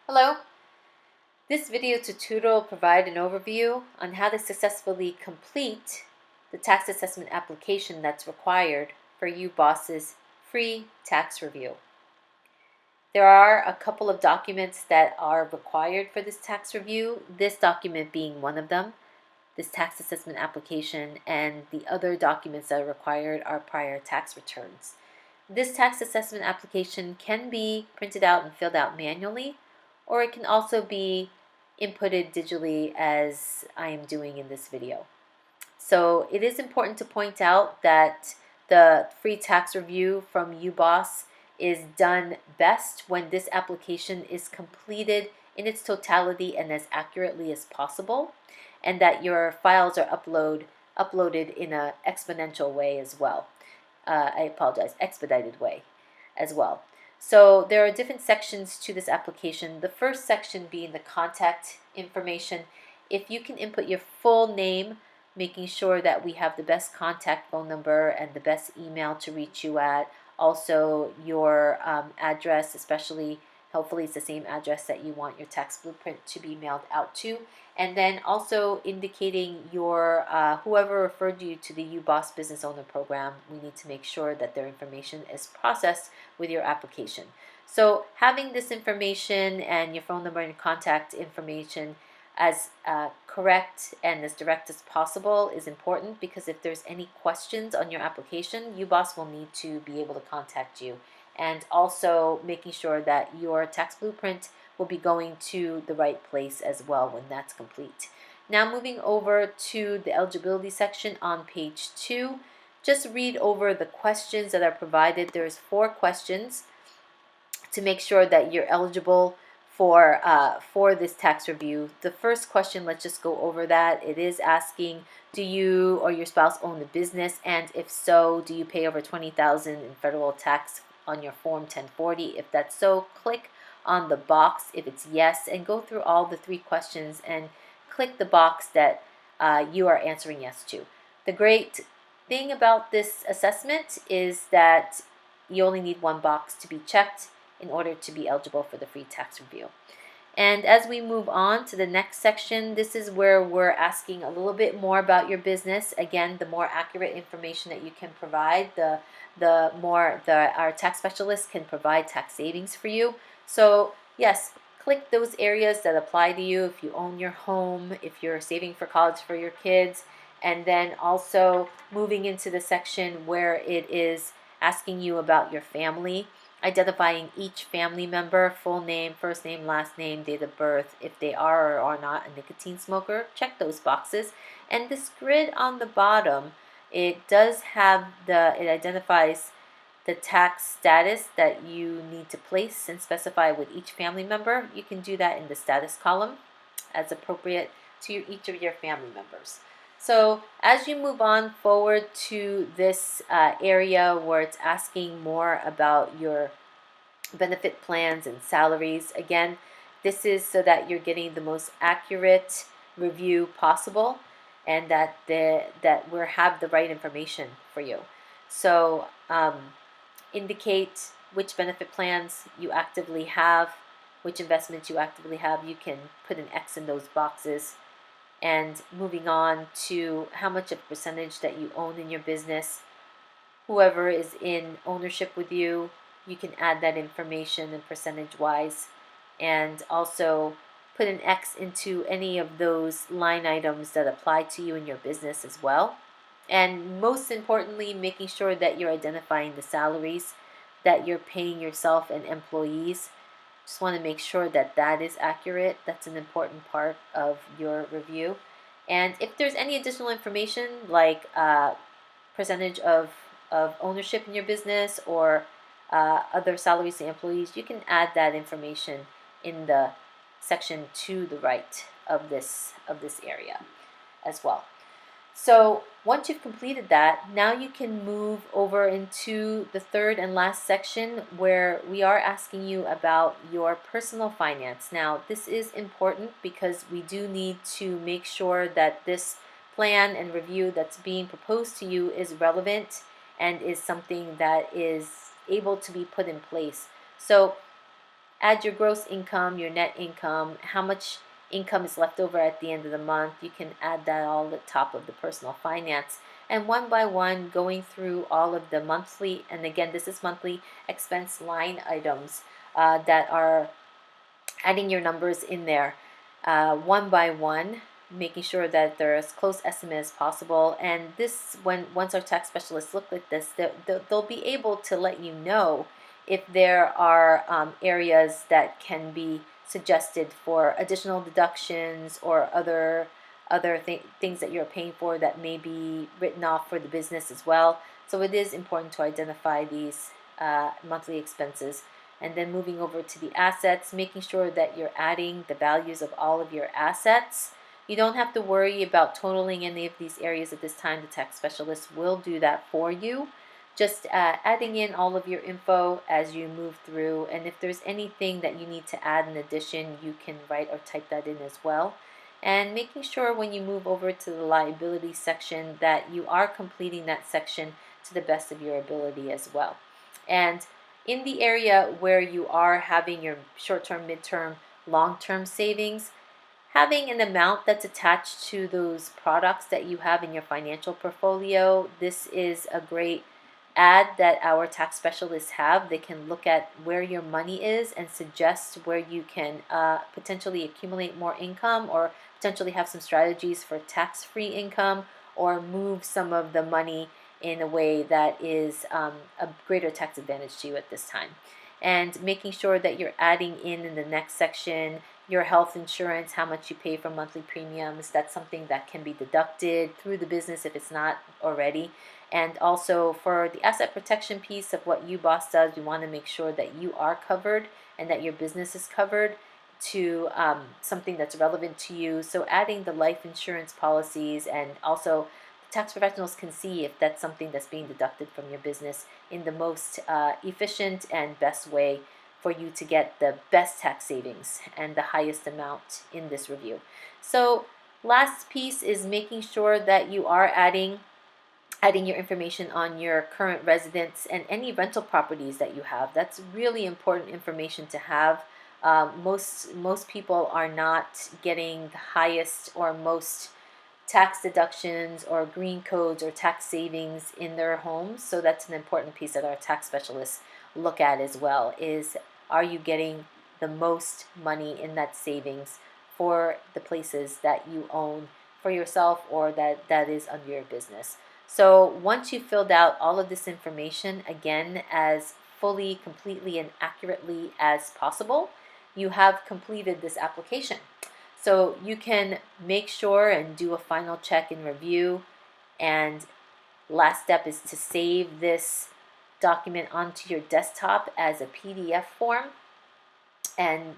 Hello. This video tutorial will provide an overview on how to successfully complete the tax assessment application that's required for UBOS's free tax review. There are a couple of documents that are required for this tax review, this document being one of them, this tax assessment application, and the other documents that are required are prior tax returns. This tax assessment application can be printed out and filled out manually, or it can also be inputted digitally as I am doing in this video. So it is important to point out that the free tax review from UBOS is done best when this application is completed in its totality and as accurately as possible, and that your files are uploaded in an exponential way as well. Expedited way as well. So there are different sections to this application. The first section being the contact information. If you can input your full name, making sure that we have the best contact phone number and the best email to reach you at. Also your address, especially hopefully it's the same address that you want your tax blueprint to be mailed out to. And then also indicating your whoever referred you to the UBOS Business Owner Program, we need to make sure that their information is processed with your application. So having this information and your phone number and contact information as correct and as direct as possible is important, because if there's any questions on your application, UBOS will need to be able to contact you. And also making sure that your tax blueprint will be going to the right place as well when that's complete. Now moving over to the eligibility section on page 2, just read over the questions that are provided. There's 4 questions to make sure that you're eligible for this tax review. The first question, let's just go over that. It is asking, do you or your spouse own a business, and if so, do you pay over $20,000 in federal tax on your Form 1040? If that's so, click on the box if it's yes, and go through all the 3 questions and click the box that you are answering yes to. The great thing about this assessment is that you only need 1 box to be checked in order to be eligible for the free tax review. And as we move on to the next section, this is where we're asking a little bit more about your business. Again, the more accurate information that you can provide, the more our tax specialist can provide tax savings for you. So yes, click those areas that apply to you. If you own your home, if you're saving for college for your kids, and then also moving into the section where it is asking you about your family, identifying each family member, full name, first name, last name, date of birth, if they are or are not a nicotine smoker, check those boxes. And this grid on the bottom, it does have it identifies the tax status that you need to place and specify with each family member. You can do that in the status column as appropriate to each of your family members. So as you move on forward to this area where it's asking more about your benefit plans and salaries, again, this is so that you're getting the most accurate review possible and that we have the right information for you. So indicate which benefit plans you actively have, which investments you actively have. You can put an X in those boxes. And moving on to how much of a percentage that you own in your business. Whoever is in ownership with you, you can add that information and percentage-wise. And also put an X into any of those line items that apply to you in your business as well. And most importantly, making sure that you're identifying the salaries that you're paying yourself and employees. Just want to make sure that that is accurate. That's an important part of your review. And if there's any additional information like percentage of ownership in your business or other salaries to employees, you can add that information in the section to the right of this area as well. So once you've completed that, now you can move over into the third and last section where we are asking you about your personal finance. Now this is important because we do need to make sure that this plan and review that's being proposed to you is relevant and is something that is able to be put in place. So add your gross income, your net income, how much income is left over at the end of the month. You can add that all at the top of the personal finance. And one by one, going through all of the monthly, and again, this is monthly expense line items that are adding your numbers in there one by one, making sure that they're as close estimate as possible. And this, once our tax specialists look at this, they'll be able to let you know if there are areas that can be suggested for additional deductions or other things that you're paying for that may be written off for the business as well. So it is important to identify these monthly expenses. And then moving over to the assets, making sure that you're adding the values of all of your assets. You don't have to worry about totaling any of these areas at this time. The tax specialist will do that for you. Just adding in all of your info as you move through. And if there's anything that you need to add in addition, you can write or type that in as well. And making sure when you move over to the liability section that you are completing that section to the best of your ability as well. And in the area where you are having your short-term, mid-term, long-term savings, having an amount that's attached to those products that you have in your financial portfolio, this is a great add that our tax specialists have. They can look at where your money is and suggest where you can potentially accumulate more income, or potentially have some strategies for tax-free income, or move some of the money in a way that is a greater tax advantage to you at this time. And making sure that you're adding in the next section your health insurance, how much you pay for monthly premiums. That's something that can be deducted through the business if it's not already. And also for the asset protection piece of what UBOS does, we want to make sure that you are covered and that your business is covered to something that's relevant to you. So adding the life insurance policies, and also tax professionals can see if that's something that's being deducted from your business in the most efficient and best way for you to get the best tax savings and the highest amount in this review. So last piece is making sure that you are adding your information on your current residence and any rental properties that you have. That's really important information to have. Most people are not getting the highest or most tax deductions or green codes or tax savings in their homes. So that's an important piece that our tax specialists look at as well, is are you getting the most money in that savings for the places that you own for yourself or that is under your business. So once you've filled out all of this information, again, as fully, completely, and accurately as possible, you have completed this application. So you can make sure and do a final check and review. And last step is to save this document onto your desktop as a PDF form, and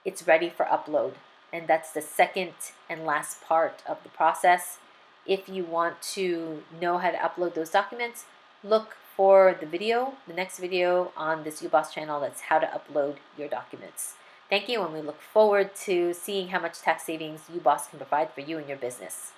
it's ready for upload. And that's the second and last part of the process. If you want to know how to upload those documents, look for the next video on this UBOS channel. That's how to upload your documents. Thank you, and we look forward to seeing how much tax savings UBOS can provide for you and your business.